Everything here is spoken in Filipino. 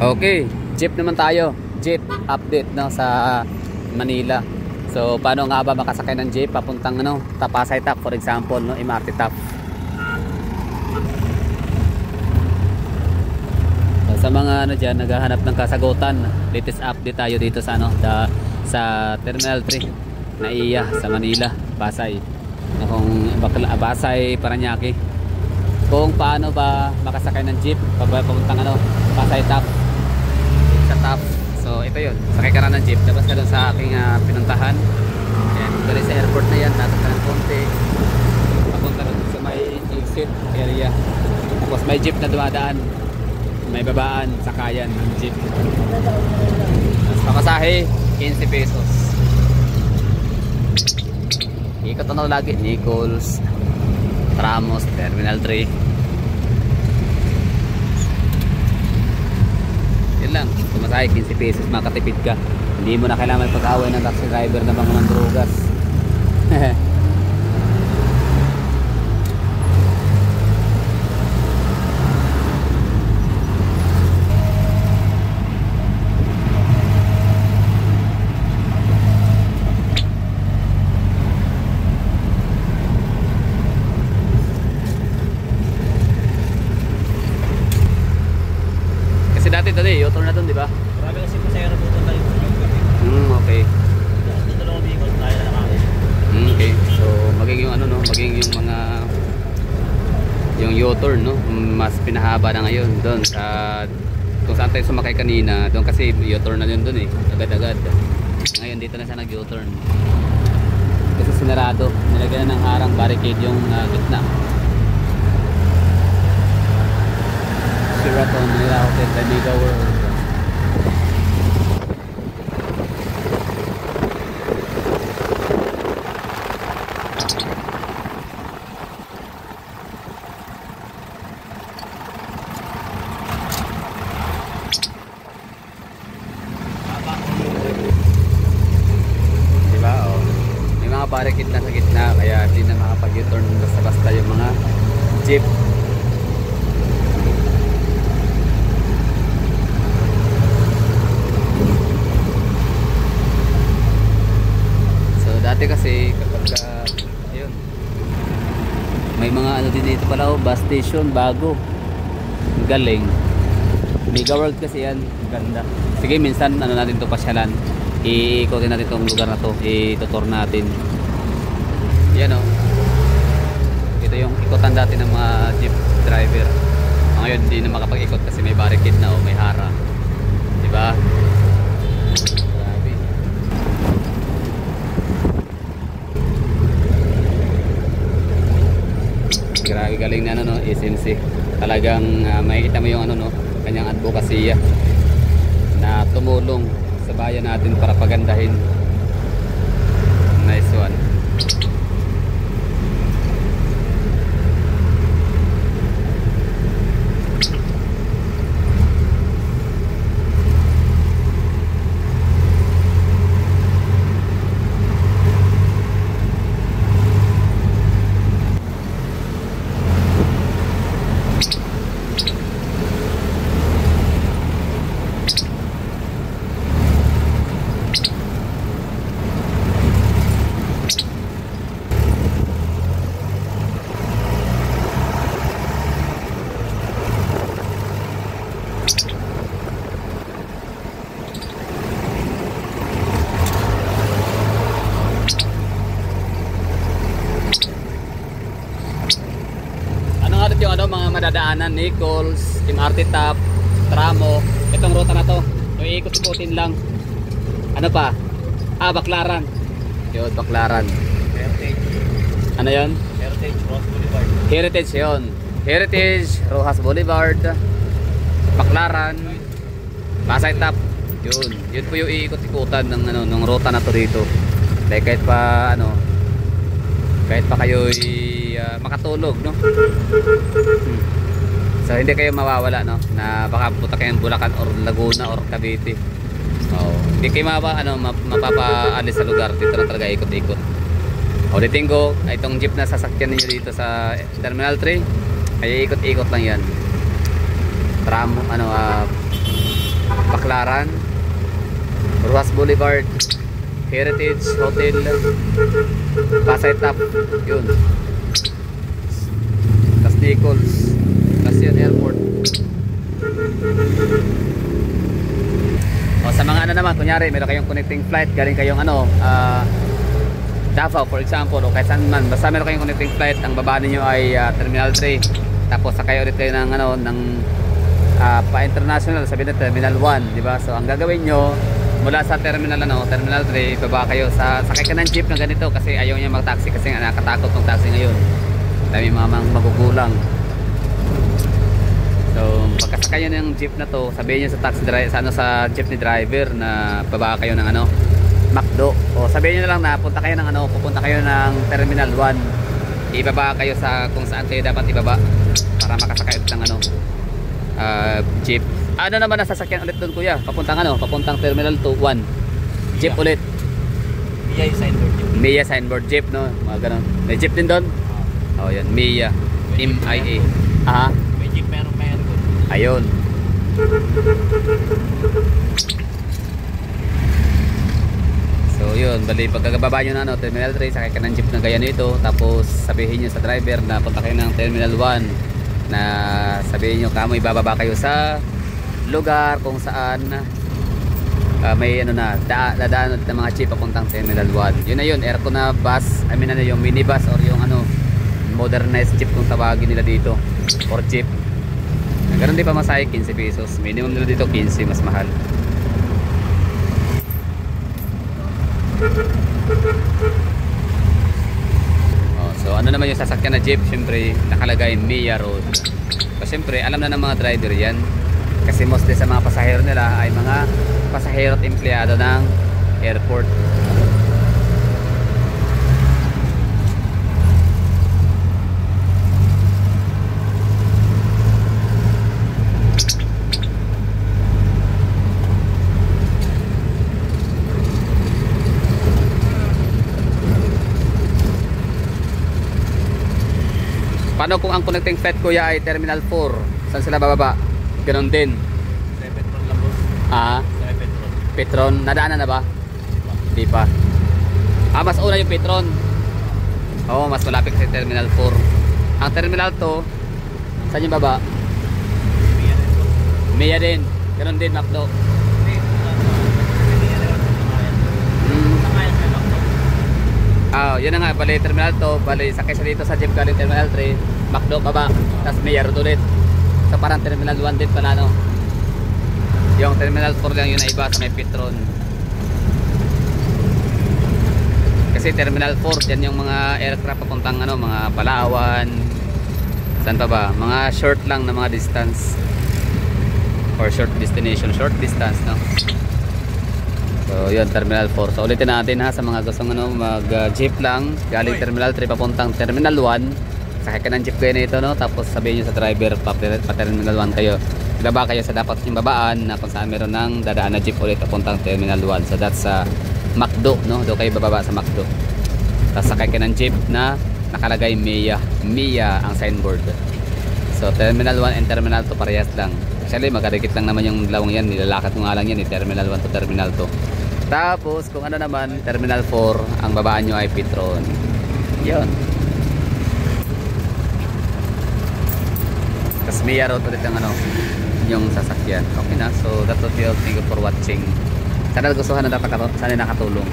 Okay, jeep naman tayo. Jeep update no sa Manila. So paano nga ba makasakay ng jeep papuntang Pasay Top, for example, MRT Top. So, sa mga diyan naghahanap ng kasagutan, latest update tayo dito sa sa Terminal 3 na iya sa Manila, Pasay. Kung Pasay, Paranaque. Kung paano ba makasakay ng jeep papuntang Pasay Top. Sa Top. So ito yun, sakay ka na ng jeep, tapos ka doon sa aking pinuntahan. And galing sa airport na yan, natin ka ng konti, papunta doon sa may exit area. Tapos may jeep na dumadaan, may babaan, sakayan ng jeep. Tapos pamasahe 15 pesos. Ikot lagi, Nichols, Tramos, Terminal 3. Lang, pumasahe 15 pesos, makatipid ka. Hindi mo na kailangan pag-away ng taxi driver na mga mandrugas. Dati, U-turn na doon, di ba? Marami kasi pasayero pupunta rin sa gabi. Okay. Dito lang umikot, tayo na nakakit. Okay. So, magiging magiging yung mga yung U-turn, mas pinahaba na ngayon doon sa kung saan tayo sumakay kanina, doon kasi U-turn na yun doon agad-agad. Ngayon dito na siya nag-U-turn. Kasi sinarado, nilagyan na ng harang barricade yung gitna. Sheraton Manila Hotel, the Mega World. Diba? Oh. May mga barricade na sa gitna, kaya hindi na makapag-U-turn basta-basta yung mga jeep. Dati kasi kapag ayun, may mga din dito pala, bus station bago, galing. Mega World kasi yan, ganda. Sige, minsan natin to pasyalan, iikotin natin tong lugar na to, itutur natin. Yan ito yung ikotan dati ng mga jeep driver. Ngayon hindi na makapag-ikot kasi may barricade na may hara, diba? Grabe, galing na SMC. Talagang makikita mo yung kanyang advokasya na tumulong sa bayan natin para pagandahin. Nice one. Yung mga madadaanan, Nichols, MRT Top, Tramo, itong ruta na to, so iikot-ikutin lang. Ano pa? Baclaran. Yun, Baclaran. Heritage. Ano yun? Heritage, Rojas Boulevard. Heritage yun. Heritage, Rojas Boulevard, Baclaran, Pasay Top. Yun po yung iikot-ikutan ng ruta na to dito. Like kahit pa kayo makatulog, so hindi kayo mawawala na baka punta kayong Bulacan or Laguna or Cavite. Hindi kayo mapapaalis sa lugar dito na talaga ikot-ikot. Ulitin ko, itong jeep na sasakyan niyo dito sa Terminal 3 ay ikot-ikot lang yan. Tramo Baclaran, Ruas Boulevard, Heritage Hotel, Pasay Top, yun. Tas Nichols, Casian Airport. O sa mga ano naman, kunyari meron kayong connecting flight, galing kayong ano, Davao for example, o kahit saan man, basta meron kayong connecting flight, ang baba niyo ay Terminal 3, tapos sakay ulit kayo ng ano, ng pa-international, sabihin na Terminal 1, di ba? So ang gagawin nyo, mula sa Terminal Terminal 3, baba kayo sakay ka ng jeep na ganito kasi ayaw niya mag-taxi kasi nakakatakot ng taxi ngayon. Dami mga magugulang. So pagkasakay nyo ng jeep na to, sabihin nyo sa taxi driver, sa jeep ni driver na baba kayo ng ano, McDo. O sabihin nyo na lang na pupunta kayo ng Terminal 1. Ibaba kayo sa kung saan kayo dapat ibaba para makasakay ulit ng ano, jeep. Ano naman ang sasakyan ulit doon, kuya? Papuntang Terminal 1. Jeep ulit. Mia yung signboard jeep. Mia signboard jeep, no? Mga ganun. May jeep din doon? Oh, yan. Mia. M-I-A. Aha. May jeep, meron ko. Ayun. So yun, bali pagkababa nyo na Terminal 3, sakay ka ng jeep na gaya nito, tapos sabihin nyo sa driver na punta kayo ng Terminal 1, na sabihin nyo kamo ibababa kayo sa lugar kung saan may ano na dadaan ng mga jeep papuntang Terminal 1. Yun na yun, aircon na bus, yung minibus or yung ano, modernized jeep kung tawagin nila dito, or jeep. Ganun din pa masahe, 15 pesos. Minimum nila dito 15, mas mahal. So ano naman yung sasakyan na jeep, syempre nakalagay Mia Road. So syempre alam na ng mga driver yan, kasi mostly sa mga pasahero nila ay mga pasahero at empleyado ng airport. Paano kung ang connecting flight, kuya, ay Terminal 4? Saan sila bababa? Ganon din. Sa Petron lang, boss. Sa Petron. Petron. Nadaanan na ba? Hindi pa. Mas una yung Petron. Oo, mas malapit sa Terminal 4. Ang Terminal 2, saan yung baba? Mia din, boss. Mia din. Ganon din, McDo. Mia din, Sakayan sa McDo. Yun na nga, bali Terminal 2, bali sakay sa dito sa jeep galing Terminal 3, McDo baba, tapos Mia Road ulit. So parang Terminal 1 din pala, no? Yung Terminal 4 lang yun na iba sa may Petron. Kasi Terminal 4, yan yung mga aircraft papuntang ano, mga Palawan. Saan pa ba? Mga short lang na mga distance. Or short destination, short distance, no? So yun, Terminal 4. So ulitin natin ha, sa mga gustong ano, mag jeep lang galing Terminal 3 papuntang Terminal 1, sakay ka ng jeep kayo na ito, no? Tapos sabihin nyo sa driver pa Terminal 1 kayo, ibaba kayo sa dapat yung babaan na kung saan meron ng dadaan na jeep ulit papuntang Terminal 1. So that's sa McDo, no? Doon kayo bababa sa McDo, tapos sakay ka ng jeep na nakalagay Mia ang signboard. So Terminal 1 and Terminal 2 parehas lang. Actually magkadikit lang naman yung dalawang yan, nilalakad mo nga lang yan, Terminal 1 to Terminal 2. Tapos kung ano naman, Terminal 4, ang babaan nyo ay Petron. Yun. Tapos Mia Road ulit ang ano, yung sasakyan. Okay na, so that's all. Thank you for watching. Sana nagustuhan na sana nakatulong.